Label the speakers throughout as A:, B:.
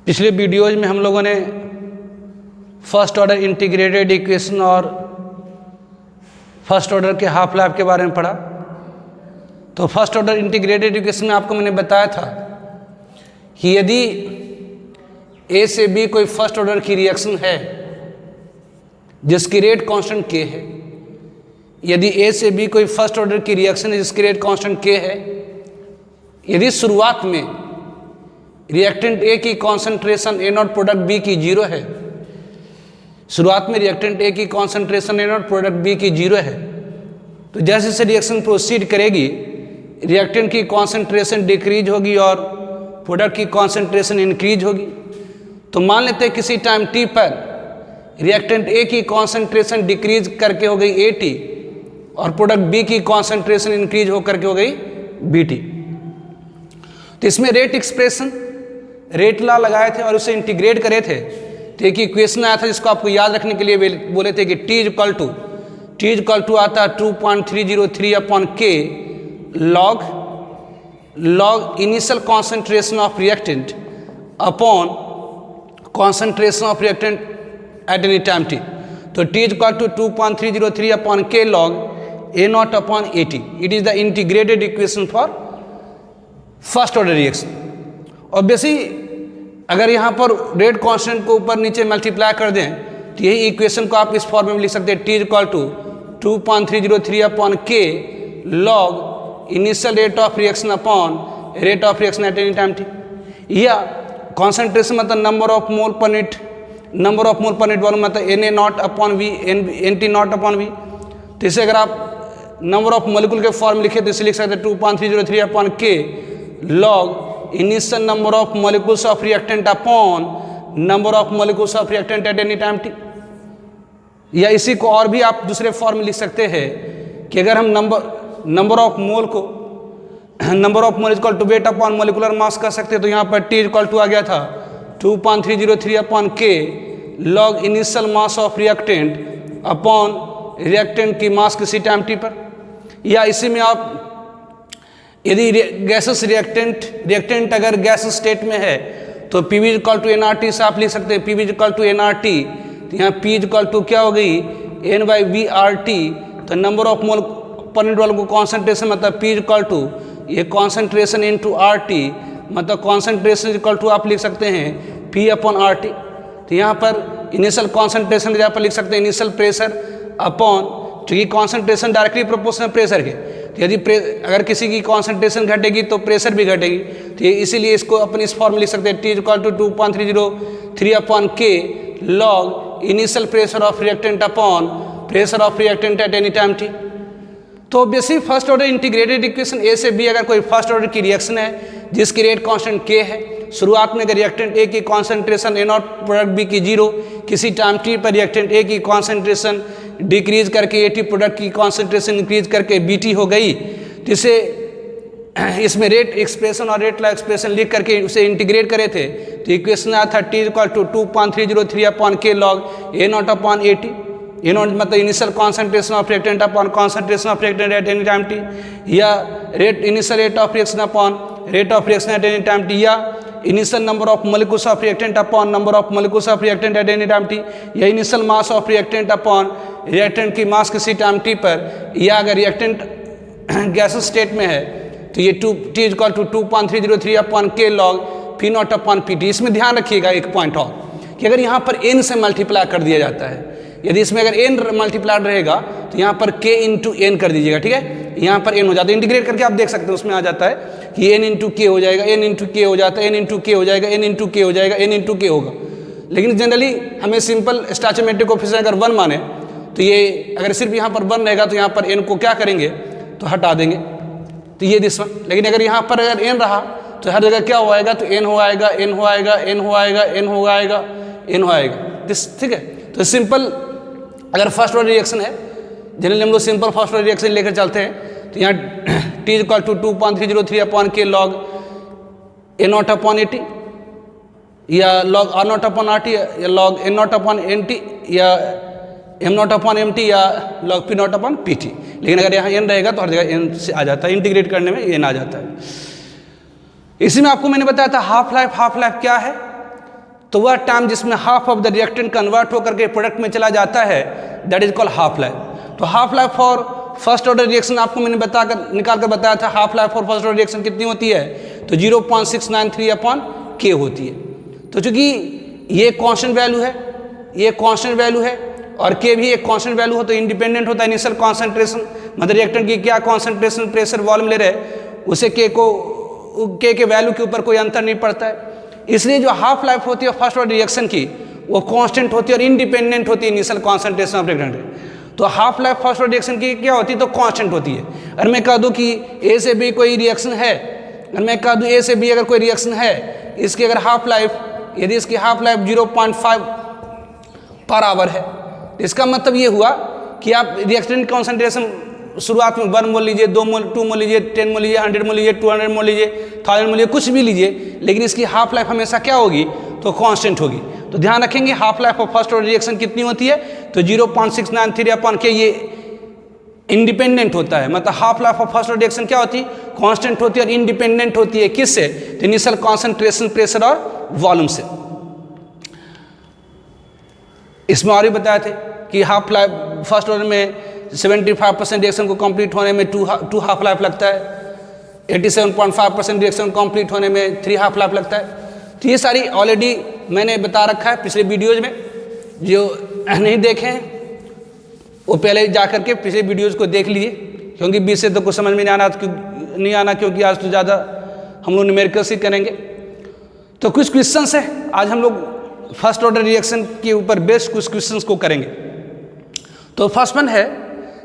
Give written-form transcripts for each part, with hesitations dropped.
A: पिछले वीडियोज में हम लोगों ने फर्स्ट ऑर्डर इंटीग्रेटेड इक्वेशन और फर्स्ट ऑर्डर के हाफ लाइफ के बारे में पढ़ा। तो फर्स्ट ऑर्डर इंटीग्रेटेड इक्वेशन में आपको मैंने बताया था कि यदि ए से बी कोई फर्स्ट ऑर्डर की रिएक्शन है जिसकी रेट कांस्टेंट के है, यदि ए से बी कोई फर्स्ट ऑर्डर की रिएक्शन है जिसकी रेट कांस्टेंट के है, यदि शुरुआत में रिएक्टेंट ए की concentration A not product B की 0 है, शुरुआत में रिएक्टेंट ए की concentration A not product B की 0 है, तो जैसे जैसे रिएक्शन प्रोसीड करेगी रिएक्टेंट की कॉन्सेंट्रेशन डिक्रीज होगी और प्रोडक्ट की कॉन्सेंट्रेशन इंक्रीज होगी। तो मान लेते हैं किसी टाइम टी पर रिएक्टेंट ए की कॉन्सेंट्रेशन डिक्रीज करके हो गई AT और प्रोडक्ट बी की कॉन्सेंट्रेशन इंक्रीज होकर के हो गई BT। तो इसमें रेट एक्सप्रेशन रेट लॉ लगाए थे और उसे इंटीग्रेट करे थे। तो एक इक्वेशन आया था जिसको आपको याद रखने के लिए बोले थे कि T इक्वल टू आता है 2.303 upon K log initial concentration of reactant upon concentration of reactant at any time T। तो T equal to 2.303 upon K log A not upon AT। It is the integrated equation for first order reaction. Obviously अगर यहाँ पर rate constant को ऊपर नीचे multiply कर दें तो यही इक्वेशन को आप इस फॉर्म में लिख सकते हैं T equal to 2.303 upon K log initial rate of reaction upon rate of reaction at any time T। या कॉन्सेंट्रेशन मतलब number of mole per unit वालों मतलब Na not upon V NT not upon V। तो इसे अगर आप number of molecule के form लिखे तो इसे लिख सकते हैं 2.303 upon K log initial number of molecules of reactant upon number of molecules of reactant at any time T। या इसी को और भी आप दूसरे फॉर्म में लिख सकते हैं कि अगर हम नंबर ऑफ मोल को number of mole equal to weight upon molecular mass कर सकते हैं। तो यहाँ पर T इक्वल टू आ गया था 2.303 upon K log initial mass of reactant upon reactant की मास किसी टाइम T पर। या इसी में आप यदि गैसेस रिएक्टेंट अगर गैस स्टेट में है तो PV इक्वल टू nRT से आप लिख सकते हैं PV इक्वल टू nRT। तो यहाँ P इक्वल टू क्या हो गई N/V/RT। तो number of mole per unit वालों को कॉन्सेंट्रेशन मतलब P इक्वल टू ये कॉन्सेंट्रेशन इनटू RT मतलब कॉन्सेंट्रेशन इक्वल टू आप लिख सकते हैं P अपॉन RT। तो यहाँ पर इनिशियल कॉन्सेंट्रेशन की जगह पर लिख सकते हैं इनिशियल प्रेशर अपॉन, क्योंकि कॉन्सेंट्रेशन डायरेक्टली प्रोपोर्शनल प्रेशर के। तो यदि अगर किसी की कॉन्सेंट्रेशन घटेगी तो प्रेशर भी घटेगी। तो इसीलिए इसको अपन इस फॉर्म में लिख सकते हैं T equal to 2.303 upon K log initial pressure of reactant upon pressure of reactant at any time T। तो obviously first order integrated equation A से बी अगर कोई फर्स्ट ऑर्डर की रिएक्शन है जिसकी रेट कांस्टेंट K है, शुरुआत में अगर रिएक्टेंट ए की concentration A not product B की 0, किसी टाइम T पर रिएक्टेंट ए की कॉन्सेंट्रेशन डिक्रीज करके AT प्रोडक्ट की कॉन्सेंट्रेशन इंक्रीज करके BT हो गई। तो इसे इसमें रेट एक्सप्रेशन और रेट लॉ एक्सप्रेशन लिख करके उसे इंटीग्रेट करे थे। तो इक्वेशन आया था T equal to 2.303 upon K log A not upon AT। A naught मतलब initial concentration of reactant upon concentration of reactant at any time T। या initial rate of reaction upon rate of reaction at any time T। या initial number of molecules of reactant upon number of molecules of reactant at any time T। या initial mass of reactant upon reactant की mass किसी time T पर। या अगर reactant gas state में है तो ये T equal to 2.303 upon K log P not upon PT। इसमें ध्यान रखिएगा एक पॉइंट और कि अगर यहाँ पर N से मल्टीप्लाई कर दिया जाता है, यदि इसमें अगर N मल्टीप्लाइड रहेगा तो यहाँ पर K इंटू N कर दीजिएगा, ठीक है। यहाँ पर N हो जाता है, इंटीग्रेट करके आप देख सकते हैं उसमें आ जाता है कि N इंटू K हो जाएगा, N इंटू K हो जाता है, N इंटू K हो जाएगा, N इंटू K हो जाएगा, N इंटू K होगा। लेकिन जनरली हमें सिंपल स्टोइचोमेट्रिक कोएफिशिएंट अगर 1 माने तो ये अगर सिर्फ यहाँ पर 1 रहेगा तो यहाँ पर N को क्या करेंगे तो हटा देंगे, तो ये दिस वन। लेकिन अगर यहाँ पर अगर N रहा तो हर जगह क्या हो आएगा तो N हो आएगा, N हो आएगा, N हो आएगा, N हो आएगा, N हो आएगा दिस, ठीक है। तो सिंपल अगर फर्स्ट ऑर्डर रिएक्शन है, जनरली हम लोग सिंपल फर्स्ट ऑर्डर रिएक्शन लेकर चलते हैं। तो यहाँ T equal to 2.303 upon K log A not upon AT या log R not upon RT या log N not upon NT या M नॉट अपॉन MT या log P not upon PT। लेकिन अगर यहाँ N रहेगा तो हर जगह N से आ जाता है, इंटीग्रेट करने में N आ जाता है। इसी में आपको मैंने बताया था हाफ लाइफ क्या है। तो वह टाइम जिसमें half of the reactant convert होकर के प्रोडक्ट में चला जाता है, that is called half life. तो half life for first order reaction आपको मैंने निकाल कर बताया था, half life for first order reaction कितनी होती है, तो 0.693/K होती है। तो चूंकि ये कांस्टेंट वैल्यू है, ये कांस्टेंट वैल्यू है और K भी एक कांस्टेंट वैल्यू हो, तो इंडिपेंडेंट होता है इनिशियल कॉन्सेंट्रेशन, मतलब रिएक्टेंट की क्या कॉन्सेंट्रेशन प्रेशर वॉल्यूम ले रहे उसे K के वैल्यू के ऊपर कोई अंतर नहीं पड़ता है। इसलिए जो हाफ लाइफ होती है फर्स्ट ऑर्डर रिएक्शन की वो कांस्टेंट होती है और इंडिपेंडेंट होती है इनिशियल कॉन्सेंट्रेशन ऑफ रिएक्टेंट। तो half life first order reaction की क्या होती है, तो कांस्टेंट होती है। और मैं कह दूं कि A से B कोई रिएक्शन है, और मैं कह दूं A से B अगर कोई रिएक्शन है, इसकी अगर हाफ लाइफ, यदि इसकी हाफ लाइफ 0.5 पर आवर है, तो इसका मतलब ये हुआ कि आप रिएक्टेंट कॉन्सेंट्रेशन शुरुआत में 1 मोल लीजिए, 2 मोल, 2 मोल लीजिए, 10 मोल लीजिए, 100 मोल लीजिए, 200 मोल लीजिए, 1000 मोल लीजिए, कुछ भी लीजिए, लेकिन इसकी हाफ लाइफ हमेशा क्या होगी, तो कांस्टेंट होगी। तो ध्यान रखेंगे half life of first order reaction कितनी होती है, तो 0.693/K ये इंडिपेंडेंट होता है, मतलब half life of first order reaction क्या होती है, कांस्टेंट होती है और इंडिपेंडेंट होती है किससे, तो इनिशियल कॉन्सेंट्रेशन, प्रेशर और वॉल्यूम से। इसमें और भी बताए थे कि हाफ लाइफ फर्स्ट ऑर्डर में 75% रिएक्शन को कंप्लीट होने में 2 हाफ लाइफ लगता है, 87.5% रिएक्शन कंप्लीट होने में 3 हाफ लाइफ लगता है। तो ये सारी ऑलरेडी मैंने बता रखा है पिछले वीडियोज़ में, जो नहीं देखे हैं वो पहले जा करके पिछले वीडियोज़ को देख लीजिए, क्योंकि बीच से तो कुछ समझ में नहीं आना, क्योंकि आज तो ज़्यादा हम लोग न्यूमेरिकल्स ही करेंगे। तो कुछ क्वेश्चंस है, आज हम लोग फर्स्ट ऑर्डर रिएक्शन के ऊपर बेस्ड कुछ क्वेश्चंस को करेंगे। तो फर्स्ट वन है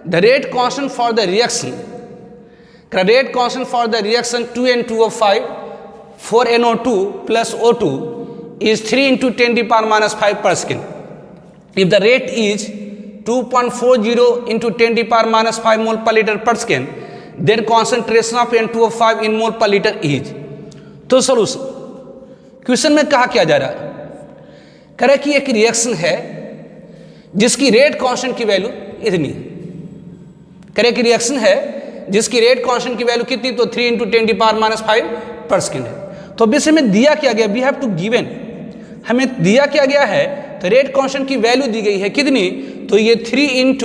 A: the rate constant for the reaction, rate constant for the reaction 2N2O5 4NO2 plus O2 is 3 × 10⁻⁵ per second. If the rate is 2.40 × 10⁻⁵ mole per liter per second, then concentration of N2O5 in mole per liter is। तो solution question में कहा क्या जा रहा है, कह रहा है कि एक रिएक्शन है जिसकी रेट कांस्टेंट की वैल्यू इतनी है, कह रहे कि रिएक्शन है जिसकी रेट कांस्टेंट की वैल्यू कितनी, तो 3 × 10⁻⁵ पर सेकेंड है। तो अब इसमें दिया क्या गया, वी हैव टू गिवन, हमें दिया क्या गया है, तो रेट कांस्टेंट की वैल्यू दी गई है कितनी, तो ये 3 ×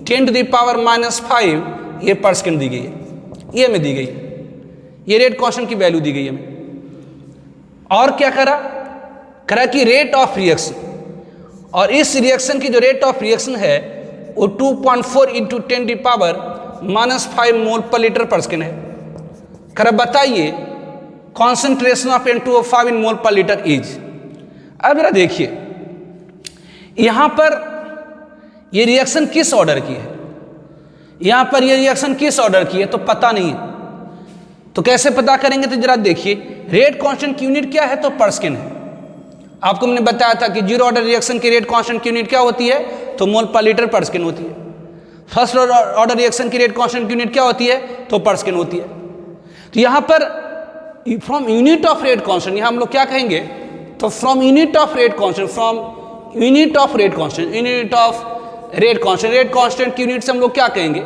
A: 10⁻⁵ ये पर सेकेंड दी गई है, ये हमें दी गई है, ये रेट कांस्टेंट की वैल्यू दी गई है हमें। और क्या करा कि रेट ऑफ रिएक्शन, और इस रिएक्शन की जो रेट ऑफ रिएक्शन है वो 2.4 × 10⁻⁵ मोल पर लीटर पर सेकेंड है। खरा बताइए concentration of N2O5 in mole per litre is. अब जरा देखिए यहां पर ये रिएक्शन किस ऑर्डर की है, यहां पर ये रिएक्शन किस ऑर्डर की है तो पता नहीं है, तो कैसे पता करेंगे, तो जरा देखिए रेट कांस्टेंट की यूनिट क्या है, तो पर सेकेंड है। आपको मैंने बताया था कि जीरो ऑर्डर रिएक्शन की रेट कांस्टेंट की यूनिट क्या होती है, तो मोल पर लीटर पर सेकेंड होती है। फर्स्ट ऑर्डर रिएक्शन की रेट कांस्टेंट की यूनिट क्या होती है, तो पर सेकेंड होती है। तो यहाँ पर from unit of rate constant, यहाँ हम लोग क्या कहेंगे, तो from unit of rate constant, from unit of rate constant, unit of rate constant, rate constant की यूनिट से हम लोग क्या कहेंगे,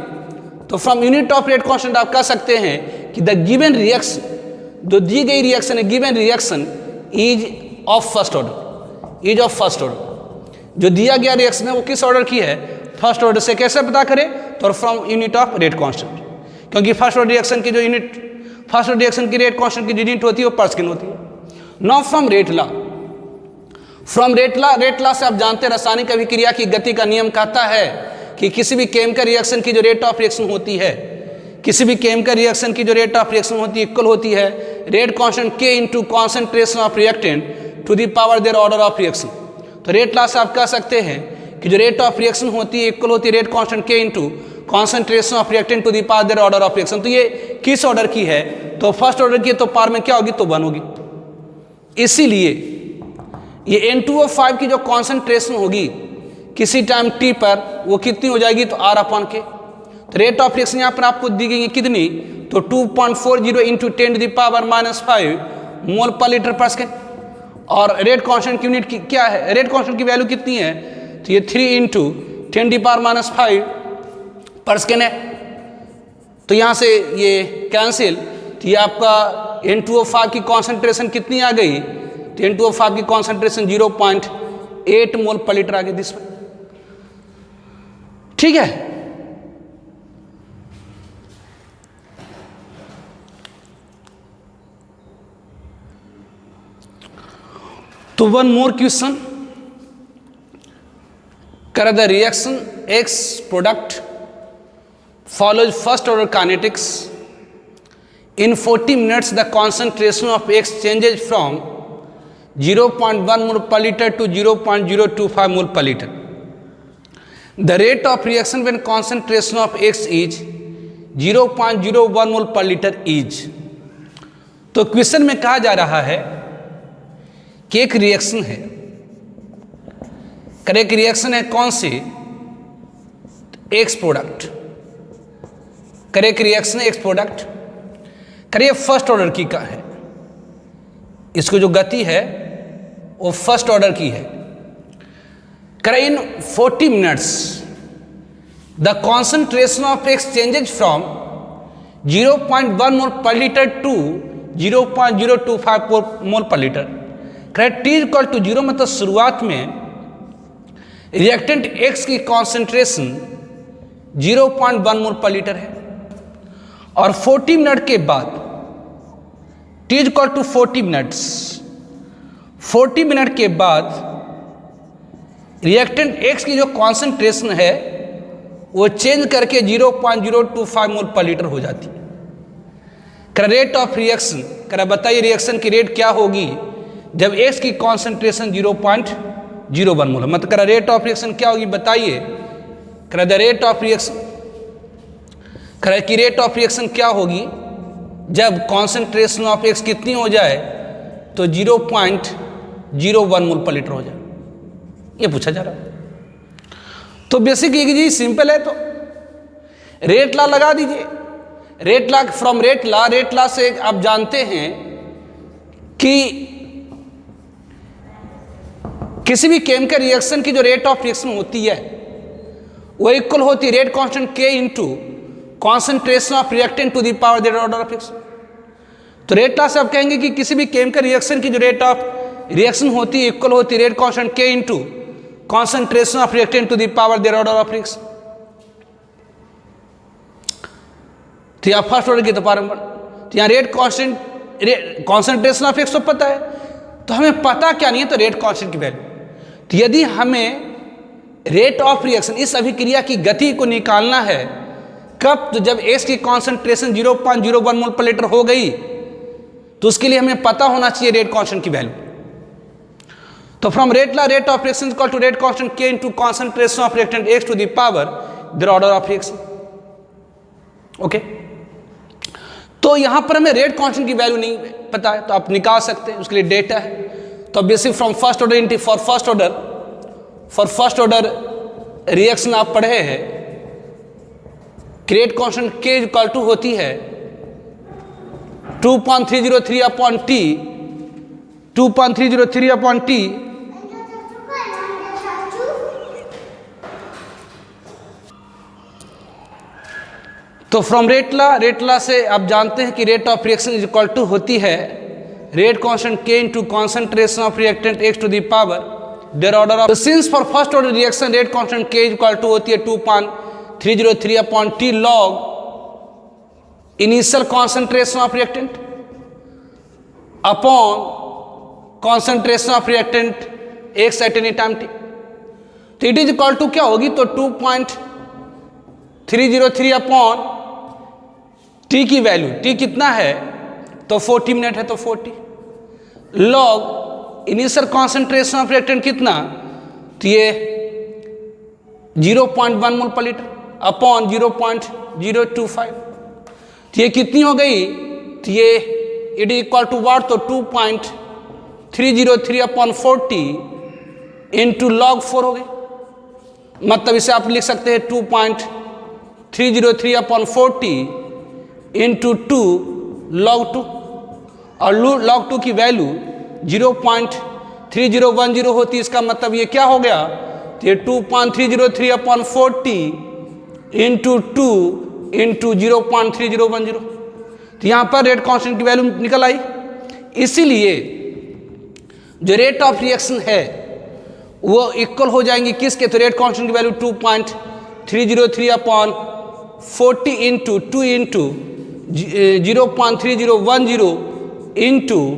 A: तो from unit of rate constant आप कह सकते हैं कि द गिवन रिएक्शन, जो दी गई रिएक्शन है, given reaction is of first order, is of first order, जो दिया गया रिएक्शन है वो किस ऑर्डर की है, फर्स्ट ऑर्डर से। कैसे पता करें, तो from unit of rate constant, क्योंकि फर्स्ट ऑर्डर रिएक्शन की जो यूनिट, फर्स्ट ऑर्डर रिएक्शन की रेट कांस्टेंट की यूनिट होती है वो पर सेकेंड होती है। Now from rate law, from rate law से आप जानते हैं रासायनिक अभिक्रिया की गति का नियम कहता है कि किसी भी केमिकल रिएक्शन की जो रेट ऑफ रिएक्शन होती है, किसी भी केमिकल रिएक्शन की जो रेट ऑफ रिएक्शन होती है इक्वल होती है rate constant K into concentration of reactant to the power their order of reaction. तो रेट लॉ से आप कह सकते हैं कि जो रेट ऑफ रिएक्शन होती है इक्वल होती है rate constant K into concentration of reactant to the power their order of reaction. तो ये किस ऑर्डर की है, तो फर्स्ट ऑर्डर की, तो पावर में क्या होगी, तो 1 होगी। इसीलिए ये N2O5 की जो कॉन्सेंट्रेशन होगी किसी टाइम t पर वो कितनी हो जाएगी, तो R/K। तो रेट ऑफ रिएक्शन यहाँ पर आपको दी गई है कितनी, तो 2.40 इंटू 10⁻⁵ मोल पर लीटर पर सेकेंड। और रेट कांस्टेंट की यूनिट क्या है, रेट कांस्टेंट की वैल्यू कितनी है, तो ये 3 इंटू 10⁻⁵ पर सेकेंड है। तो यहाँ से ये कैंसिल, तो ये आपका N2O5 की कॉन्सेंट्रेशन कितनी आ गई, तो 10⁵ की कॉन्सेंट्रेशन 0.8 मोल पर लीटर आ गई दिस में। ठीक है, तो वन मोर क्वेश्चन, कर the reaction X product follows first order kinetics. In 40 minutes the concentration of X changes from 0.1 mole per liter to 0.025 mole per liter. The rate of reaction when concentration of X is 0.01 mole per liter is. तो question में कहा जा रहा है कि एक reaction है, correct reaction है कौन सी, एक्स प्रोडक्ट, करेक्ट रिएक्शन है एक्स प्रोडक्ट, करिए फर्स्ट ऑर्डर की का है, इसको जो गति है वो फर्स्ट ऑर्डर की है। करें in 40 minutes the concentration of X changes from 0.1 mole per litre to 0.025 mole per litre. Correct T equal to 0 मतलब शुरुआत में रिएक्टेंट एक्स की कॉन्सेंट्रेशन 0.1 मोल पर लीटर है और 40 मिनट के बाद T equal to 40 minutes, 40 minute के बाद रिएक्टेंट एक्स की जो कॉन्सेंट्रेशन है वो चेंज करके 0.025 मोल पर लीटर हो जाती है। कर रेट ऑफ रिएक्शन, कर बताइए रिएक्शन की रेट क्या होगी जब एक्स की कॉन्सेंट्रेशन 0.01 मोल, मतलब कर रेट ऑफ रिएक्शन क्या होगी बताइए। कर द रेट ऑफ रिएक्शन, कर की रेट ऑफ रिएक्शन क्या होगी जब कॉन्सेंट्रेशन ऑफ एक्स कितनी हो जाए तो 0.01 मोल पर लीटर हो जाए, ये पूछा जा रहा है। तो बेसिक ये जी सिंपल है, तो रेट लॉ लगा दीजिए। Rate law from rate law से आप जानते हैं कि किसी भी केमिकल रिएक्शन की जो रेट ऑफ रिएक्शन होती है वो इक्वल होती है rate constant K into concentration of reactant to the power that order of reaction. तो रेट लॉ से आप कहेंगे कि किसी भी केमिकल रिएक्शन की जो रेट ऑफ रिएक्शन होती है इक्वल होती है rate constant K into concentration of reactant to the power that order of reaction. तो यहाँ फर्स्ट ऑर्डर की तो पावर, तो यहाँ rate constant concentration of X तो पता है, तो हमें पता क्या नहीं है, तो रेट कांस्टेंट की वैल्यू। तो यदि हमें रेट ऑफ रिएक्शन इस अभिक्रिया की गति को निकालना है कब, तो जब एक्स की कॉन्सेंट्रेशन 0.01 मोल पर लीटर हो गई तो उसके लिए हमें पता होना चाहिए रेट कांस्टेंट की वैल्यू। तो from rate law rate of reaction equal to rate constant K into concentration of reactant x to the power the order of reaction. Okay, तो यहां पर हमें रेट कांस्टेंट की वैल्यू नहीं पता है तो आप निकाल सकते हैं, उसके लिए डेटा है। तो basic from first order into for first order reaction आप पढ़े हैं, rate constant K equal to होती है 2.303 अपॉन T, 2.303 अपॉन T तो फ्रॉम रेट लॉ से आप जानते हैं कि rate of reaction is equal to होती है rate constant K into concentration of reactant x to the power their order of. Since for first order reaction rate constant K is equal to होती है 2.303 upon T log initial concentration of reactant upon concentration of reactant x eight any time T। तो it is equal to क्या होगी, तो 2.303 upon T की value, T कितना है तो 40 मिनट है तो 40 log initial concentration of reactant कितना, तो ये 0.1 मोल पर लीटर अपॉन 0.025, तो ये कितनी हो गई, तो ये it is equal to what, तो 2.303 अपॉन 40 इंटू लॉग 4 हो गई। मतलब इसे आप लिख सकते हैं 2.303 अपॉन 40 इंटू 2 लॉग 2, और लॉग 2 की वैल्यू 0.3010 होती है। इसका मतलब ये क्या हो गया, तो ये 2.303 अपॉन 40 इंटू 2 इंटू 0.3010, तो यहाँ पर रेट कांस्टेंट की वैल्यू निकल आई। इसीलिए जो रेट ऑफ रिएक्शन है वो इक्वल हो जाएंगी किसके, तो रेट कांस्टेंट की value 2.303 upon 40 into 2 into 0.3010 into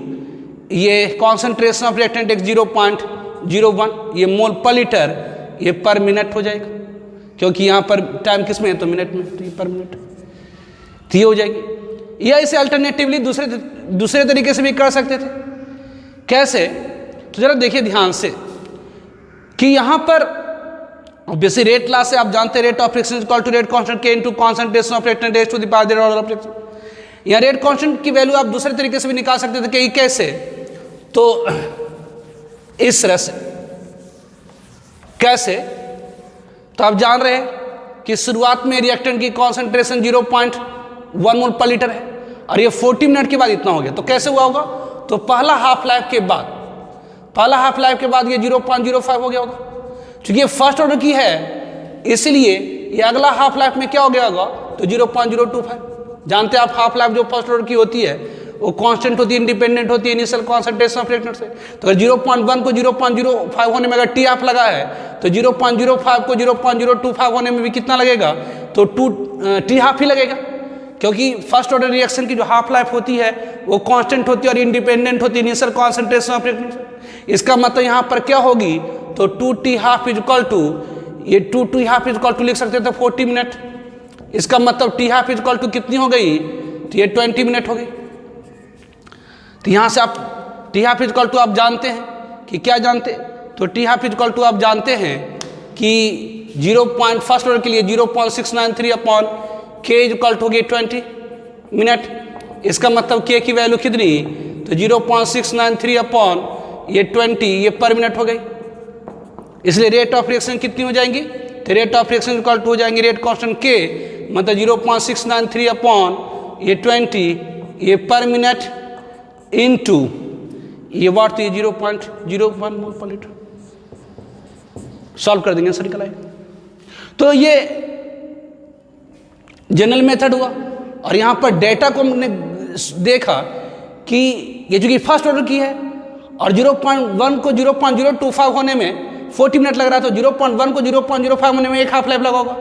A: ये कॉन्सेंट्रेशन ऑफ रिएक्टेंट एक 0.01, ये मोल पर लीटर, ये पर मिनट हो जाएगा, क्योंकि यहाँ पर टाइम किस में है तो मिनट में, तो ये पर मिनट तो ये हो जाएगी। या इसे अल्टरनेटिवली दूसरे तरीके से भी कर सकते थे। कैसे, तो जरा देखिए ध्यान से कि यहाँ पर ऑब्वियसली रेट लॉ से आप जानते हैं rate of friction equal to rate constant के into concentration of reactant raise to the power order of friction. यहाँ रेट कांस्टेंट की वैल्यू आप दूसरे तरीके से भी निकाल सकते थे कि कैसे, तो इस तरह से। कैसे, तो आप जान रहे हैं कि शुरुआत में रिएक्टेंट की कॉन्सेंट्रेशन 0.1 मोल पर लीटर है और ये 40 मिनट के बाद इतना हो गया, तो कैसे हुआ होगा, तो पहला हाफ लाइफ के बाद ये 0.05 हो गया होगा। क्योंकि ये फर्स्ट ऑर्डर की है इसलिए ये अगला हाफ लाइफ में क्या हो गया होगा, तो 0.025। जानते हैं आप हाफ लाइफ जो फर्स्ट ऑर्डर की होती है वो कांस्टेंट होती है, इंडिपेंडेंट होती है इनिशियल कॉन्सेंट्रेशन ऑफ रिएक्टेंट से। तो अगर 0.1 को 0.05 होने में अगर टी हाफ लगा है तो 0.05 को 0.025 होने में भी कितना लगेगा, तो 2 टी हाफ ही लगेगा, क्योंकि फर्स्ट ऑर्डर रिएक्शन की जो हाफ लाइफ होती है वो कांस्टेंट होती है और इंडिपेंडेंट होती है इनिशियल कॉन्सेंट्रेशन ऑफ रिएक्टेंट से। इसका मतलब यहाँ पर क्या होगी, तो 2 टी हाफ इजक्वल टू, ये 2 टी हाफ इजक्वल टू लिख सकते थे 40 मिनट। इसका मतलब टी हाफ इजक्वल टू कितनी हो गई, तो ये 20 मिनट हो गई। तो यहाँ से आप टी हाफ इजक्वल टू आप जानते हैं कि क्या जानते, तो टी हाफ इजक्वल टू आप जानते हैं कि फर्स्ट ऑर्डर के लिए 0.693 अपॉन के इजक्वल टू हो गई 20 मिनट। इसका मतलब के की वैल्यू कितनी, तो 0.693 अपॉन ये 20, ये पर मिनट हो गई। इसलिए रेट ऑफ रिएक्शन कितनी हो जाएंगी, तो rate of reaction equal to हो जाएंगे रेट कांस्टेंट के, मतलब 0.693 अपॉन ये 20, ये पर मिनट इनटू ये वाट, तो ये 0.01 मोल पर लीटर। सॉल्व कर देंगे, आंसर निकल आएगा। तो ये जनरल मेथड हुआ और यहाँ पर डेटा को हमने देखा कि ये जो कि फर्स्ट ऑर्डर की है और 0.1 को 0.025 होने में 40 मिनट लग रहा है, तो 0.1 को 0.05 होने में एक हाफ लाइफ लगा होगा।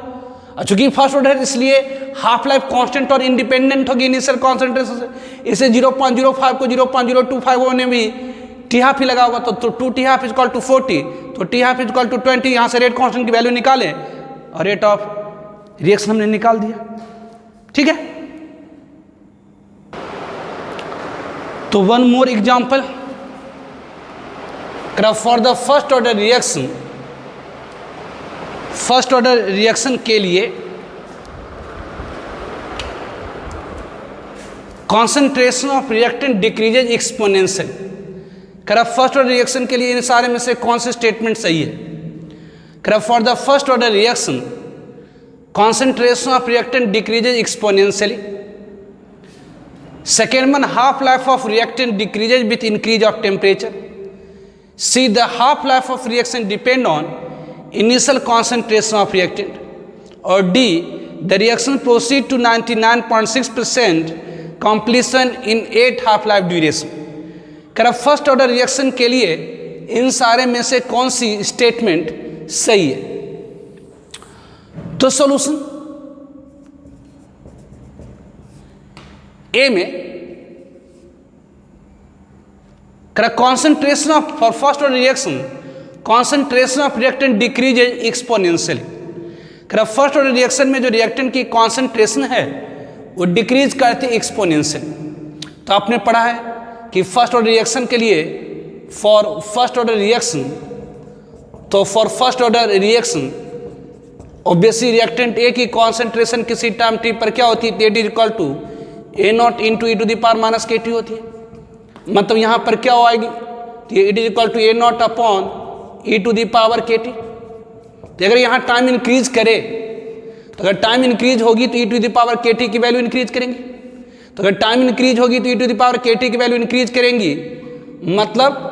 A: और चूंकि फर्स्ट ऑर्डर है इसलिए हाफ लाइफ कांस्टेंट और इंडिपेंडेंट होगी इनिशियल कॉन्सेंट्रेशन से, इसे 0.05 को 0.025 होने में भी टी हाफ ही लगा होगा, तो 2 टी हाफ इजक्वल टू 40, तो टी हाफ इजक्वल टू 20। यहाँ से रेट कांस्टेंट की वैल्यू निकालें और रेट ऑफ रिएक्शन हमने निकाल दिया। ठीक है, तो one more example, for the first order reaction के लिए concentration of reactant decreases exponential. First order reaction के लिए इन सारे में से कौन से स्टेटमेंट सही है, for the first order reaction concentration of reactant decreases exponentially. Second one, half life of reactant decreases with increase of temperature. C, the half life of reaction depend on initial concentration of reactant. Or D, the reaction proceed to 99.6% completion in 8 half life duration. First order reaction के लिए इन सारे में से कौन सी statement सही है, तो solution ए में concentration of for first order reaction concentration of reactant decreases exponentially। First order reaction में जो रिएक्टेंट की कॉन्सेंट्रेशन है वो डिक्रीज करती है एक्सपोनेंशियल। तो आपने पढ़ा है कि फर्स्ट ऑर्डर रिएक्शन के लिए फॉर फर्स्ट ऑर्डर रिएक्शन, तो for first order reaction obviously reactant A की कॉन्सेंट्रेशन किसी टाइम टी पर क्या होती है, T equal to A not into E to the power minus K T होती है। मतलब यहाँ पर क्या आएगी, it is equal to A not upon E to the power K T. तो अगर यहाँ टाइम इंक्रीज करे, तो अगर टाइम इंक्रीज होगी तो ई to the power K T की वैल्यू इंक्रीज करेंगे। तो अगर टाइम इंक्रीज होगी तो ई to the power K T की वैल्यू इंक्रीज करेंगी, मतलब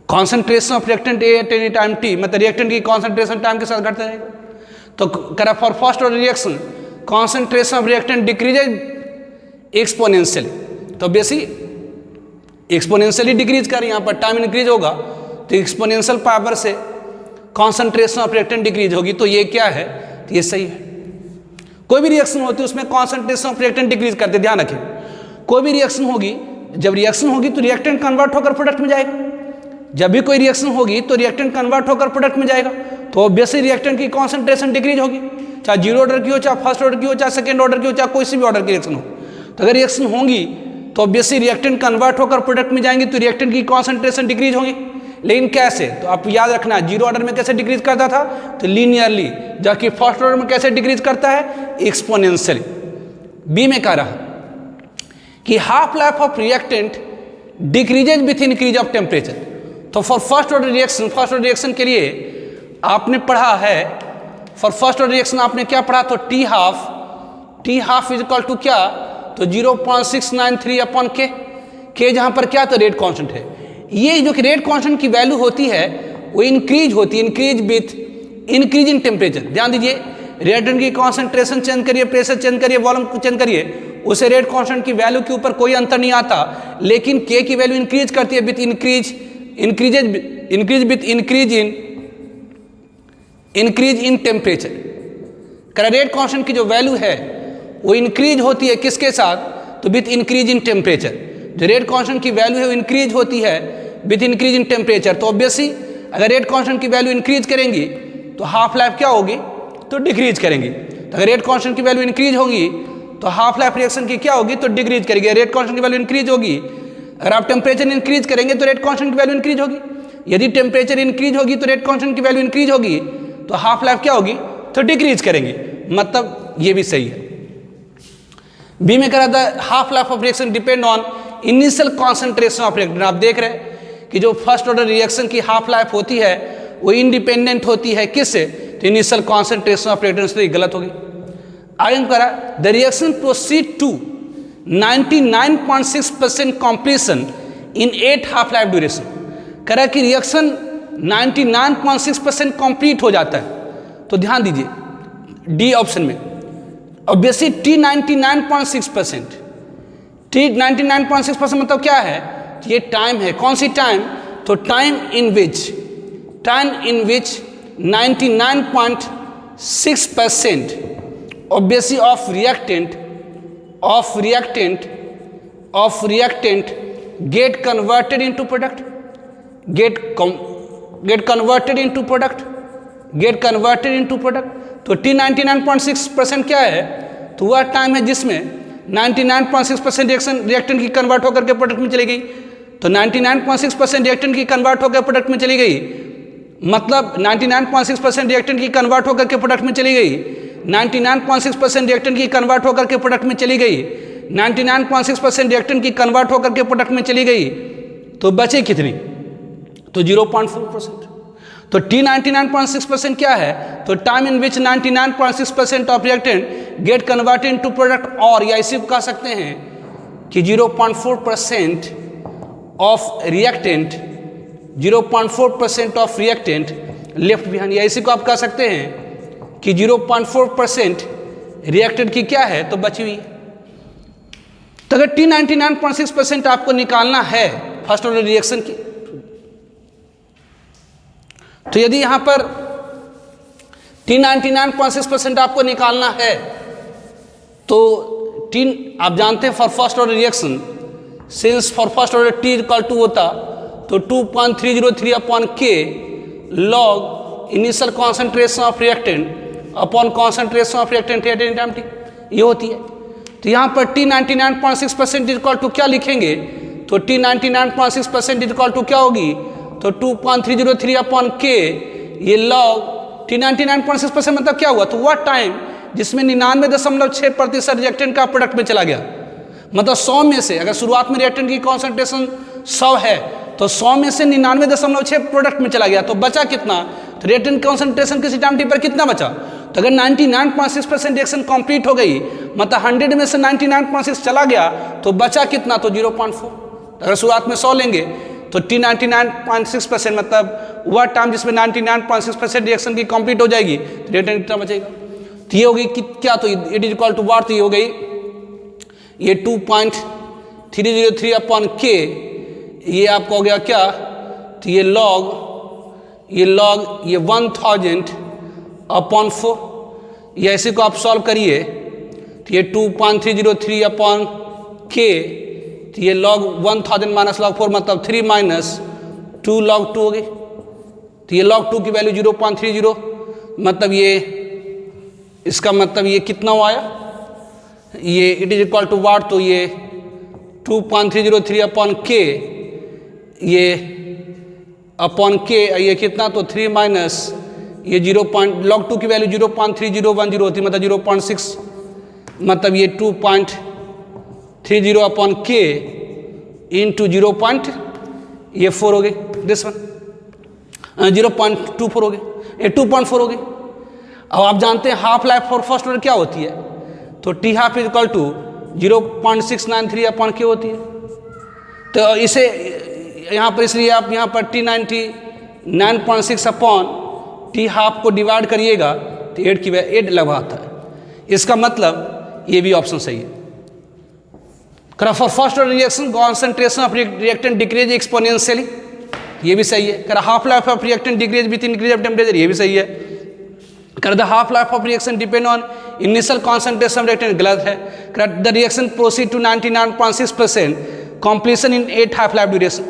A: concentration of reactant A eight any time T, मतलब रिएक्टेंट की कॉन्सेंट्रेशन टाइम के साथ घटता रहेगा। तो करा for first order reaction concentration of reactant decreases exponentially. तो बेसिक एक्सपोनेंशियली डिक्रीज कर, यहाँ पर टाइम इंक्रीज होगा तो एक्सपोनेंशियल पावर से कॉन्सेंट्रेशन ऑफ रिएक्टेंट डिक्रीज होगी। तो ये क्या है, तो ये सही है। कोई भी रिएक्शन होती है उसमें कॉन्सेंट्रेशन ऑफ रिएक्टेंट डिक्रीज करते, ध्यान रखें। कोई भी रिएक्शन होगी, जब रिएक्शन होगी तो रिएक्टेंट कन्वर्ट होकर प्रोडक्ट में जाएगा। जब भी कोई रिएक्शन होगी तो रिएक्टेंट कन्वर्ट होकर प्रोडक्ट में जाएगा, तो ऑब्वियसली रिएक्टेंट की कॉन्सेंट्रेशन डिक्रीज होगी, चाहे जीरो ऑर्डर की हो, चाहे फर्स्ट ऑर्डर की हो, चाहे सेकंड ऑर्डर की हो, चाहे कोई सी भी ऑर्डर की रिएक्शन हो। तो अगर रिएक्शन होंगी तो ऑब्वियसली रिएक्टेंट कन्वर्ट होकर प्रोडक्ट में जाएंगे, तो रिएक्टेंट की कॉन्सेंट्रेशन डिक्रीज होगी। लेकिन कैसे, तो आप याद रखना, जीरो ऑर्डर में कैसे डिक्रीज करता था, तो लीनियरली, जबकि फर्स्ट ऑर्डर में कैसे डिक्रीज करता है, एक्सपोनेंशियली। बी में कह रहा कि half life of reactant decreases with increase of temperature. तो फॉर फर्स्ट ऑर्डर रिएक्शन के लिए आपने पढ़ा है, फॉर फर्स्ट ऑर्डर रिएक्शन आपने क्या पढ़ा, तो T half is equal to क्या, तो 0.693 अपॉन के जहां पर क्या, तो रेट कांस्टेंट है। ये जो कि रेट कांस्टेंट की वैल्यू होती है वो इंक्रीज होती है, increase with increase in temperature. ध्यान दीजिए, रिएक्टेंट की कॉन्सेंट्रेशन चेंज करिए, प्रेशर चेंज करिए, वॉल्यूम चेंज करिए, उसे रेट कांस्टेंट की वैल्यू के ऊपर कोई अंतर नहीं आता, लेकिन के की वैल्यू इंक्रीज करती है with increase in temperature. Rate constant की जो वैल्यू है वो इंक्रीज होती है किसके साथ, तो विथ इंक्रीज इन टेम्परेचर। जो रेट कांस्टेंट की वैल्यू है वो इंक्रीज होती है विथ इंक्रीज इन टेम्परेचर। तो ऑब्वियसली अगर रेट कांस्टेंट की वैल्यू इंक्रीज करेंगी तो हाफ लाइफ क्या होगी, तो डिक्रीज करेंगी। तो अगर रेट कांस्टेंट की वैल्यू इंक्रीज होगी तो हाफ लाइफ रिएक्शन की क्या होगी, तो डिक्रीज करेगी। रेट कांस्टेंट की वैल्यू इंक्रीज होगी, अगर आप टेम्परेचर इंक्रीज करेंगे तो रेट कांस्टेंट की वैल्यू इंक्रीज होगी। यदि टेम्परेचर इंक्रीज होगी तो रेट कांस्टेंट की वैल्यू इंक्रीज होगी, तो हाफ लाइफ क्या होगी, तो डिक्रीज करेंगे। मतलब ये भी सही है। बी में करा था half life of reaction depend on initial concentration of reactant. आप देख रहे हैं कि जो फर्स्ट ऑर्डर रिएक्शन की हाफ लाइफ होती है वो इंडिपेंडेंट होती है किससे, तो इनिशियल कॉन्सेंट्रेशन ऑफ रिएक्टेंट। तो ये गलत होगी। आगे करा the reaction proceed to 99.6% completion in 8 half life duration. करा कि रिएक्शन 99.6% कंप्लीट हो जाता है। तो ध्यान दीजिए डी ऑप्शन में ऑब्वियसली टी 99.6%, टी 99.6% मतलब क्या है, ये टाइम है। कौन सी टाइम, तो time in which 99.6% obviously of reactant get converted into product, get converted into product। तो T 99.6% क्या है, तो वह टाइम है जिसमें 99.6% रिएक्टेंट की कन्वर्ट होकर के प्रोडक्ट में चली गई। तो 99.6% रिएक्टेंट की कन्वर्ट होकर प्रोडक्ट में चली गई, मतलब 99.6% रिएक्टेंट की कन्वर्ट होकर के प्रोडक्ट में चली गई, 99.6% रिएक्टेंट की कन्वर्ट होकर के प्रोडक्ट में चली गई, 99.6% रिएक्टेंट की कन्वर्ट होकर के प्रोडक्ट में चली गई, तो बचे कितनी, तो 0.4%। तो T 99.6% क्या है, तो time in which 99.6% of reactant get converted into product, और या इसी को कह सकते हैं कि 0.4% of reactant 0.4% of reactant left behind, या इसी को आप कह सकते हैं कि 0.4% रिएक्टेंट की क्या है, तो बची हुई। तो अगर T 99.6% आपको निकालना है फर्स्ट ऑर्डर रिएक्शन की, तो यदि यहां पर T 99.6% आपको निकालना है, तो T आप जानते हैं for first order reaction, since for first order T equal to होता तो 2.303 upon K log initial concentration of reactant upon concentration of reactant at any time T, ये होती है। तो यहाँ पर T 99.6% इक्वल टू क्या लिखेंगे, तो T 99.6% इक्वल टू क्या होगी, तो 2.303 अपॉन K, ये लॉग T 99.6% मतलब क्या हुआ, तो वह टाइम जिसमें 99.6% रिएक्टेंट का प्रोडक्ट में चला गया। मतलब 100 में से अगर शुरुआत में रिएक्टेंट की कॉन्सेंट्रेशन 100 है तो 100 में से 99.6 प्रोडक्ट में चला गया, तो बचा कितना, तो रिएक्टेंट कॉन्सेंट्रेशन किसी टाइम T पर कितना बचा, तो अगर 99.6% रिएक्शन कंप्लीट हो गई, मतलब 100 में से 99.6 चला गया, तो बचा कितना, तो 0.4। अगर शुरुआत में 100 लेंगे तो T 99.6% मतलब वह टाइम जिसमें 99.6% रिएक्शन की कंप्लीट हो जाएगी, तो रिएक्टेंट कितना बचेगा, तो ये होगी कि क्या, तो इट इज इक्वल टू वाट, तो ये हो गई ये 2.303 अपॉन K ये आपका हो गया क्या, तो ये लॉग ये 1000 अपॉन 4, ये ऐसे को आप सॉल्व करिए तो ये 2.303 अपॉन k, तो ये log 1000 माइनस log 4 मतलब 3 माइनस 2 log 2 हो गई। तो ये log 2 की वैल्यू 0.30, मतलब ये इसका मतलब ये कितना हुआ आया, ये इट इज इक्वल टू वाट, तो ये 2.303 अपॉन k, ये अपॉन k, ये कितना, तो 3 माइनस ये log 2 की वैल्यू 0.3010 होती है, मतलब 0.6, मतलब ये 2.30 अपॉन k इंटू 0.4 हो गई, दिस वन 0.24 हो गई, ये 2.4 हो गई। अब आप जानते हैं half life for first order क्या होती है, तो T half is equal to 0.693 upon k होती है। तो इसे यहाँ पर, इसलिए आप यहाँ पर T99.6 अपॉन टी हाफ को डिवाइड करिएगा तो 8 की 8 लगभग आता है। इसका मतलब ये भी ऑप्शन सही है। For first order reaction concentration of reactant decrease exponentially, ये भी सही है। Half life of reactant decrease with increase of temperature, ये भी सही है। The half life of reaction depend on initial concentration of reactant, गलत है। The reaction proceed to 99.6% completion in 8 half life duration,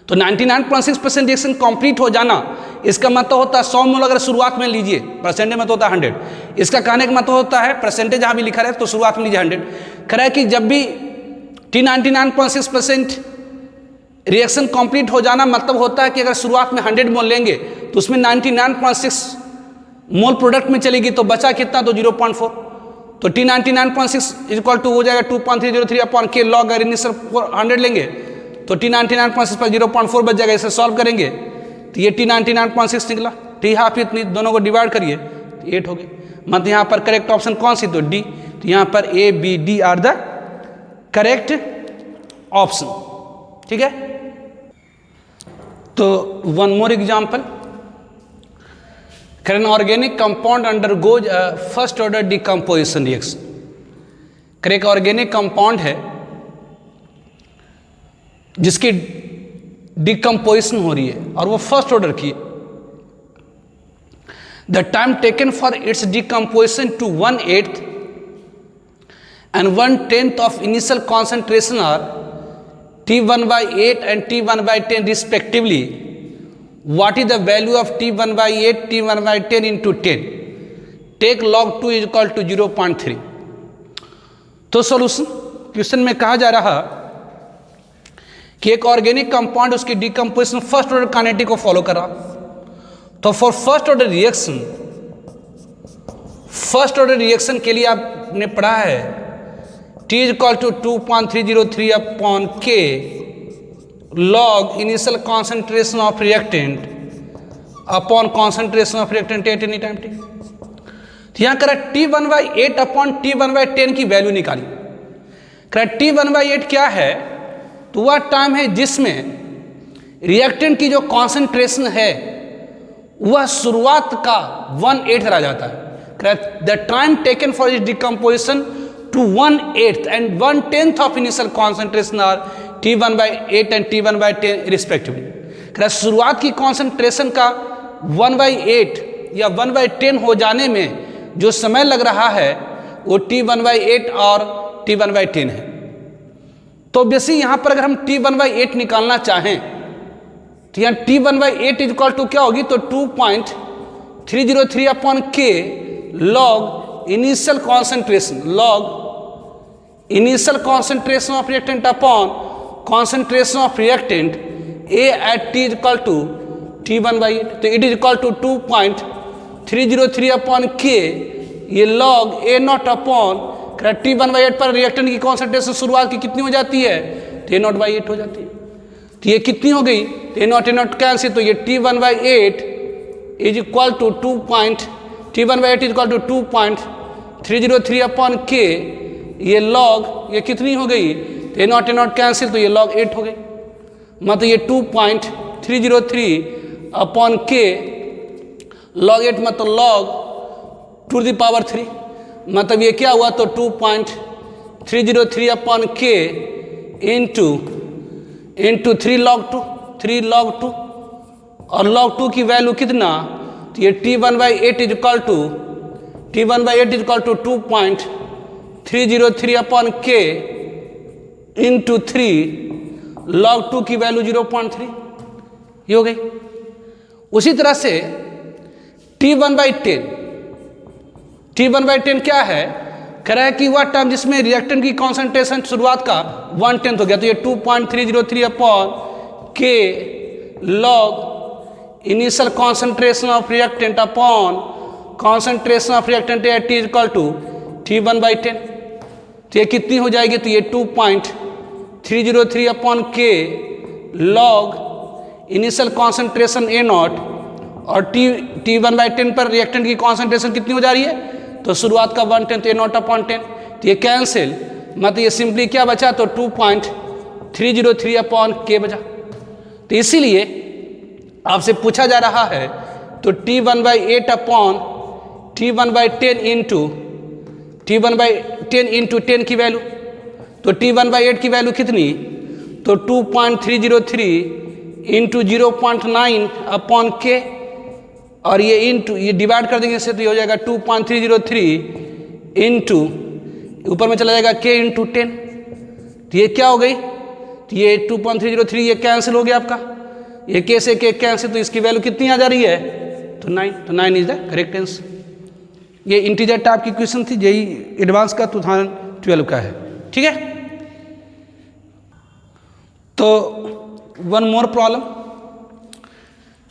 A: तो 99.6% रिएक्शन कंप्लीट हो जाना, इसका मतलब होता है 100 मोल अगर शुरुआत में लीजिए, परसेंटेज में तो होता है 100, इसका कहने का मतलब होता है परसेंटेज जहाँ भी लिखा रहे तो शुरुआत में लीजिए 100। कह रहा है कि जब भी T99.6% रिएक्शन कंप्लीट हो जाना मतलब होता है कि अगर शुरुआत में 100 मोल लेंगे तो उसमें 99.6 मोल प्रोडक्ट में चलेगी, तो बचा कितना, तो 0.4, तो T99.6 इक्वल टू हो जाएगा 2.303 अपॉन k लॉग, अगर इनिशियल 100 लेंगे तो T99.6 पर 0.4 बच जाएगा। इसे सॉल्व करेंगे तो ये T99.6 निकला, टी हाफ इतनी, दोनों को डिवाइड करिए तो 8 हो गए। मतलब यहाँ पर करेक्ट ऑप्शन कौन सी, तो डी। तो यहाँ पर A B D are the correct option, ठीक है। तो one more example, an organic compound undergoes first order decomposition reaction. एक ऑर्गेनिक कंपाउंड है जिसकी डिकम्पोजिशन हो रही है और वो फर्स्ट ऑर्डर की है। The time taken for its decomposition to 1/8 and 1/10 of initial concentration are T1/8 and T1/10 respectively. What is the value of T1/8, T1/10 into 10? Take log 2 is equal to 0.3. तो solution question में कहा जा रहा कि एक organic compound उसकी decomposition first order kinetic को follow कर रहा। तो फॉर फर्स्ट ऑर्डर रिएक्शन के लिए आपने पढ़ा है T is equal to 2.303 upon K log initial concentration of reactant upon concentration of reactant at any time t। तो यहाँ करा T1/8 अपॉन T1/10 की वैल्यू निकाली। करा T1/8 क्या है, तो वह टाइम है जिसमें रिएक्टेंट की जो कॉन्सेंट्रेशन है वह शुरुआत का 1/8 रह जाता है। द टाइम टेकन फॉर इस decomposition to 1/8 and 1/10 of initial concentration are T1/8 and T1/10 respectively। शुरुआत की कॉन्सेंट्रेशन का 1/8 या 1/10 हो जाने में जो समय लग रहा है वो T1/8 और T1/10 है। तो बेसिक यहाँ पर अगर हम T1/8 निकालना चाहें तो यहाँ T1/8 इक्वल टू क्या होगी, तो 2.303 upon K log initial concentration of reactant upon concentration of reactant A at T is equal to T1/8, तो it is equal to 2.303 upon K, ये log A not upon T1/8 पर reactant की concentration शुरुआत की कितनी हो जाती है, तो A0/8 हो जाती है। तो ये कितनी हो गई, A0 कैंसिल, तो ये T1/8 is equal to 2.303 upon K, ये लॉग ये कितनी हो गई, A0 कैंसिल, तो ये लॉग 8 हो गई। मतलब ये 2.303 अपॉन K लॉग 8 मतलब लॉग 2⁻3, मतलब ये क्या हुआ, तो 2.303 upon K into into 3 log 2 और log 2 की वैल्यू कितना, तो ये T1/8 is equal to 2.303 upon K into 3 log 2 की वैल्यू 0.3, ये हो गई। उसी तरह से T1/10 क्या है, कह रहा है कि वह टर्म जिसमें रिएक्टेंट की कॉन्सेंट्रेशन शुरुआत का 1/10 हो गया, तो ये 2.303 upon K log initial concentration of reactant upon concentration of reactant at T is equal to T1/10, तो ये कितनी हो जाएगी, तो ये 2.303 upon K log initial concentration A0 और T1/10 पर रिएक्टेंट की कॉन्सेंट्रेशन कितनी हो जा रही है, तो शुरुआत का 1/10 तो A0 अपॉन 10, तो ये कैंसिल, मतलब ये सिंपली क्या बचा, तो 2.303 अपॉन K बचा। तो इसीलिए आपसे पूछा जा रहा है तो T1/8 अपॉन T1/10 इंटू 10 की वैल्यू, तो T1/8 की वैल्यू कितनी, तो 2.303 इंटू 0.9 अपॉन K और ये इंटू ये डिवाइड कर देंगे इससे, तो ये हो जाएगा 2.303 इंटू ऊपर में चला जाएगा K इंटू 10, तो ये क्या हो गई, तो ये 2.303 ये कैंसिल हो गया आपका, ये K से K कैंसिल, तो इसकी वैल्यू कितनी आ जा रही है, तो 9, तो 9 इज द करेक्ट आंसर। ये इंटीजर टाइप की क्वेश्चन थी, यही एडवांस का 2012 का है, ठीक है। तो one more problem,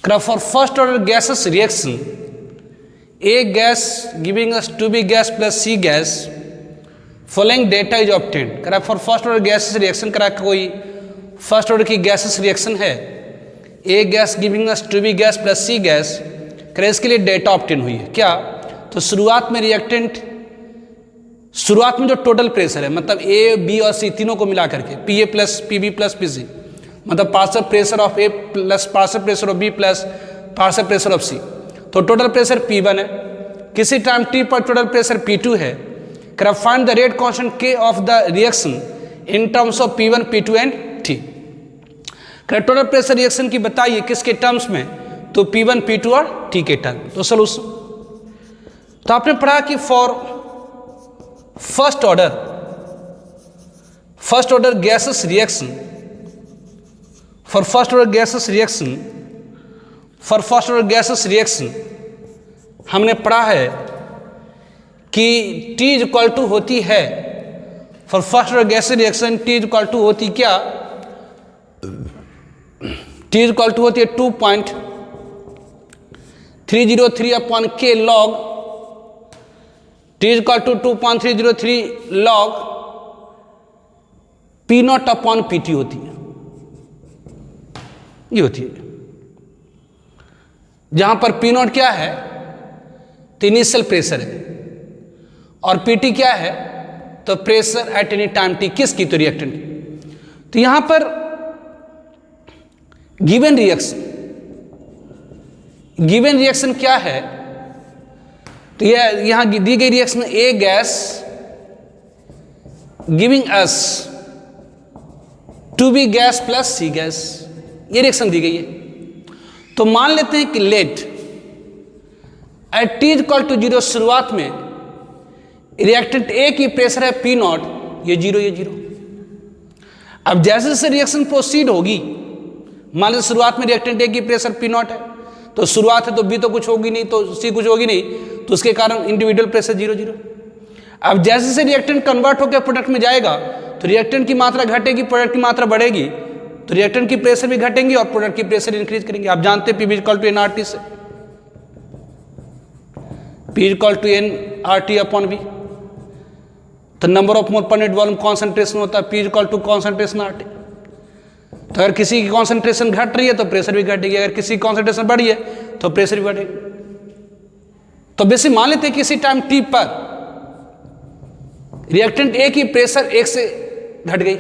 A: for first order gases reaction A gas giving us 2B gas plus C gas following data is obtained। करा for first order gases reaction, करा कोई फर्स्ट ऑर्डर की गैसेस रिएक्शन है, A gas giving us 2B gas plus C gas, करा इसके लिए data obtain हुई है क्या, तो शुरुआत में रिएक्टेंट, शुरुआत में जो टोटल प्रेशर है, मतलब A, B और C तीनों को मिला करके PA plus PB plus PC, मतलब partial pressure of A plus partial pressure of B plus partial pressure of C, तो टोटल प्रेशर P1 है, किसी टाइम T पर टोटल प्रेशर P2 है, करा find the rate constant K of the reaction in terms of P1 P2 and T। करा total pressure reaction की बताइए किसके टर्म्स में, तो P1 P2 और T के टर्म। तो सोल्यूशन, तो आपने पढ़ा कि for first order gases reaction, for first order gases reaction हमने पढ़ा है कि T इज इक्वल टू होती है, for first order gases reaction T is equal to होती क्या, T इज इक्वल टू होती है 2.303 upon K log, T is equal to 2.303 log P0 upon PT होती है, ये होती है, जहां पर P0 क्या है, तो इनिशियल प्रेशर है, और PT क्या है, तो pressure at any time T, किसकी, तो रिएक्टेंट की। तो यहां पर गिवन रिएक्शन क्या है, तो यहां दी गई reaction A gas giving us 2B gas plus C gas, ये रिएक्शन दी गई है। तो मान लेते हैं कि let at T equal to 0, शुरुआत में रिएक्टेंट A की प्रेशर है P0, ये 0। अब जैसे जैसे रिएक्शन प्रोसीड होगी, मान लीजिए शुरुआत में रिएक्टेंट A की प्रेशर P0 है, तो शुरुआत है तो B तो कुछ होगी नहीं, तो C कुछ होगी नहीं, तो उसके कारण इंडिविजुअल प्रेशर 0। अब जैसे जैसे रिएक्टेंट कन्वर्ट होकर प्रोडक्ट में जाएगा, तो रिएक्टेंट की मात्रा घटेगी, प्रोडक्ट की मात्रा बढ़ेगी, तो रिएक्टेंट की प्रेशर भी घटेंगी और प्रोडक्ट की प्रेशर इंक्रीज करेंगे। आप जानते हैं P इक्वल टू nRT से, P equal to nRT upon V, तो number of mole per unit volume concentration होता है P equal to concentration RT। तो अगर किसी की कॉन्सेंट्रेशन घट रही है तो प्रेशर भी घटेगी, अगर किसी की कॉन्सेंट्रेशन बढ़ी है तो प्रेशर भी बढ़ेगी। तो बेसिक मान लेते हैं किसी टाइम T पर रिएक्टेंट A की प्रेशर 1 से घट गई,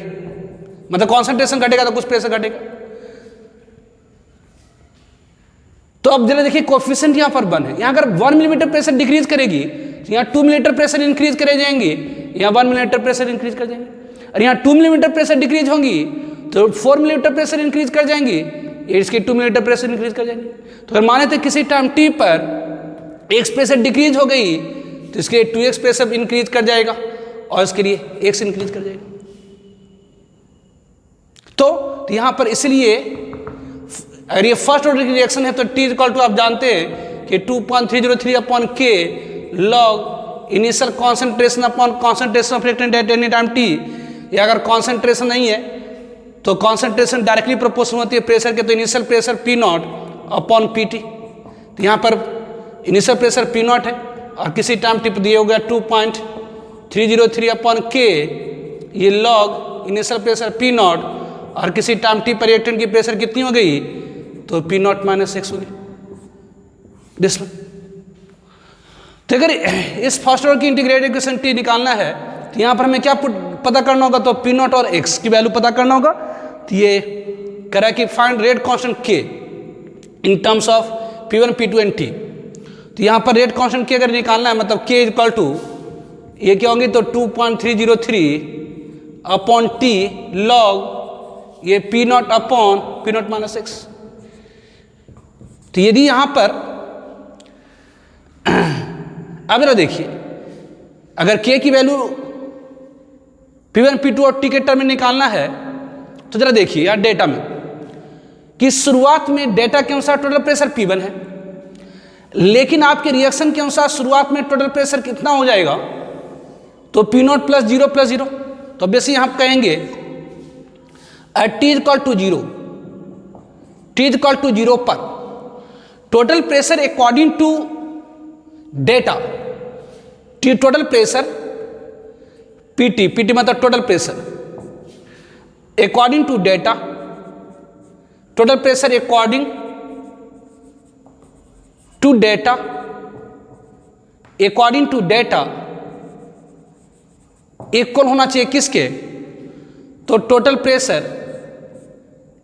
A: मतलब कॉन्सेंट्रेशन घटेगा तो कुछ प्रेशर घटेगा। तो अब जरा देखिए कोएफिशिएंट यहां पर 1 है, यहां अगर 1 मिलीमीटर प्रेशर डिक्रीज करेगी तो यहां 2 मिलीमीटर प्रेशर इंक्रीज करे जाएंगे, यहां 1 मिलीमीटर प्रेशर इंक्रीज कर जाएंगे, और यहां 2 मिलीमीटर प्रेशर डिक्रीज होंगी तो 4 मिलीमीटर प्रेशर इंक्रीज कर जाएंगी, ये इसके 2 मिलीमीटर प्रेशर इंक्रीज कर जाएंगे। तो अगर माने थे किसी टाइम टी पर x प्रेशर डिक्रीज हो गई तो इसके 2x प्रेशर इंक्रीज कर जाएगा और इसके लिए x इंक्रीज कर जाएगा। तो यहां पर इसलिए अगर ये फर्स्ट ऑर्डर की रिएक्शन है तो t इक्वल टू आप जानते हैं कि 2.303 upon k log initial concentration upon concentration of reactant at any time t। या अगर कॉन्सेंट्रेशन नहीं है तो कॉन्सेंट्रेशन डायरेक्टली प्रोपोर्शनल होती है प्रेशर के, तो initial pressure P not upon P T. तो यहाँ पर इनिशियल प्रेशर पी नॉट है और किसी टाइम टिप दिए हो गया 2.303 अपॉन के, ये log initial pressure P not और किसी टाइम टी पर रिएक्टेंट की प्रेशर कितनी हो गई तो पी नॉट माइनस एक्स हो गई। तो अगर इस फर्स्ट ऑर्डर की इंटीग्रेटेड इक्वेशन टी निकालना है तो यहाँ पर हमें क्या पता करना होगा, तो पी नॉट और एक्स की वैल्यू पता करना होगा। तो ये कह रहा है कि फाइंड रेट कांस्टेंट के in terms of P1, P2 and T। तो यहाँ पर रेट कांस्टेंट के अगर निकालना है मतलब K इक्वल टू ये क्या होंगे तो 2.303 अपॉन T लॉग ये P not upon P not minus x. तो यदि यहाँ पर अब जरा देखिए अगर K की वैल्यू P1, P2 और T के टर्म में निकालना है तो जरा देखिए यार डेटा में कि शुरुआत में डेटा के अनुसार टोटल प्रेशर P1 है, लेकिन आपके रिएक्शन के अनुसार शुरुआत में टोटल प्रेशर कितना हो जाएगा तो P नॉट प्लस जीरो। तो बेसिक हम कहेंगे at T equal to zero पर total pressure according to data total pressure PT मतलब total pressure according to data total pressure according to data equal होना चाहिए किसके, तो total pressure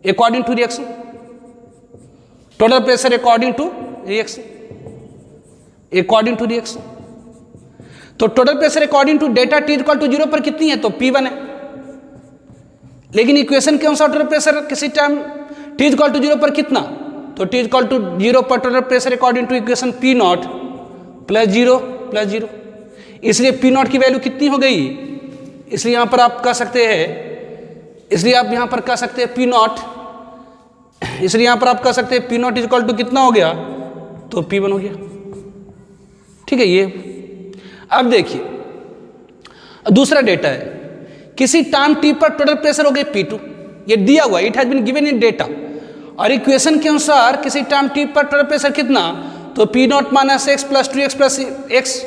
A: according to reaction, total pressure according to reaction. तो total pressure according to data T equal to zero पर कितनी है तो P1 है, लेकिन इक्वेशन के अनुसार टोटल प्रेशर किसी time T equal to zero पर कितना तो T इक्वल टू जीरो पर total pressure according to equation P not plus zero, इसलिए P नॉट की वैल्यू कितनी हो गई, इसलिए यहां पर आप कह सकते हैं P नॉट, इसलिए यहां पर आप कह सकते हैं P नॉट इक्वल टू कितना हो गया तो P1 हो गया। ठीक है, ये अब देखिए दूसरा डेटा है किसी टाइम टी पर टोटल प्रेशर हो गई P2, ये दिया हुआ it has been given in data, और इक्वेशन के अनुसार किसी टाइम टी पर टोटल प्रेशर कितना तो P not minus x plus 2x plus x.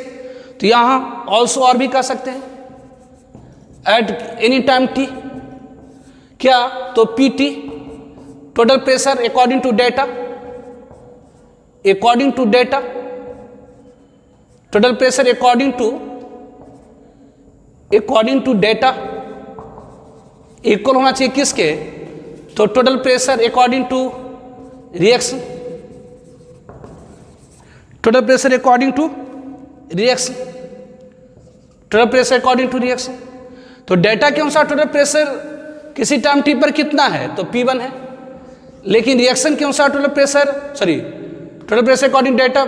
A: तो यहां ऑल्सो और भी कर सकते हैं एट एनी टाइम टी क्या तो PT total pressure according to data total pressure according to data equal होना चाहिए किसके तो total pressure according to reaction, total pressure according to reaction. तो डेटा के अनुसार टोटल प्रेशर किसी टाइम टी पर कितना है तो P1 है, लेकिन रिएक्शन के अनुसार टोटल प्रेशर अकॉर्डिंग डेटा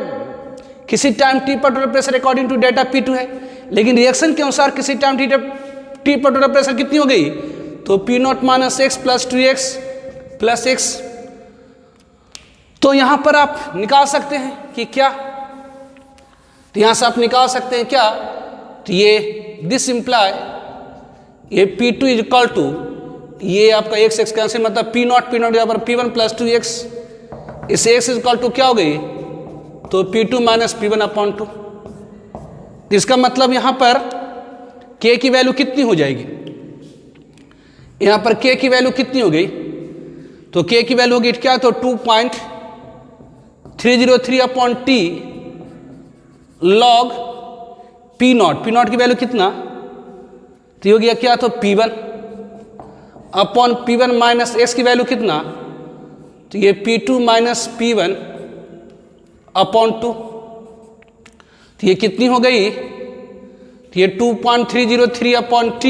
A: किसी टाइम टी पर total pressure according to data P2 है, लेकिन रिएक्शन के अनुसार किसी टाइम टी पर टोटल प्रेशर कितनी हो गई तो P not minus x plus 2x plus x. तो यहां पर आप निकाल सकते हैं कि क्या, तो यहां से आप निकाल सकते हैं क्या, तो ये दिस इंप्लाई ये P2 इज इक्वल टू ये आपका x कैंसिल मतलब P नॉट यहाँ पर P1 प्लस 2x, इस x इज इक्वल टू क्या हो गई तो P2 माइनस P1 अपॉन 2। इसका मतलब यहां पर K की वैल्यू कितनी हो जाएगी, यहां पर K की वैल्यू कितनी हो गई तो K की वैल्यू होगी क्या तो 2.303 upon T log P not की वैल्यू कितना तो हो गया क्या तो P1 upon P1 minus x की वैल्यू कितना तो ये P2 माइनस P1 अपॉन 2। तो ये कितनी हो गई तो ये 2.303 अपॉन T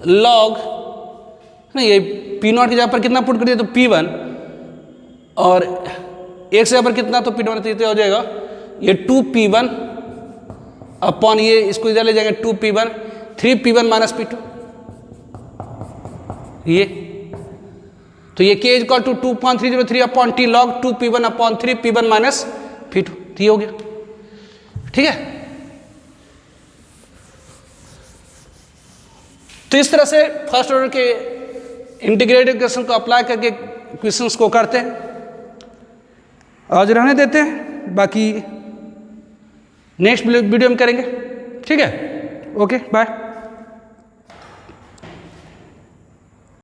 A: लॉग नहीं, ये पी नॉट की जगह पर कितना पुट कर दिया तो P1, और एक से पर कितना तो P1 हो जाएगा ये 2P1 अपॉन ये, इसको इधर ले जाएंगे 2P1, 3P1 माइनस P2, ये तो ये K equal to 2.303 upon T log 2P1 upon 3P1 minus P2, ये हो गया। ठीक है, तो इस तरह से फर्स्ट ऑर्डर के इंटीग्रेटेड क्वेश्चन को अप्लाई करके क्वेश्चंस को करते हैं। आज रहने देते हैं, बाकी नेक्स्ट वीडियो में करेंगे। ठीक है, ओके बाय।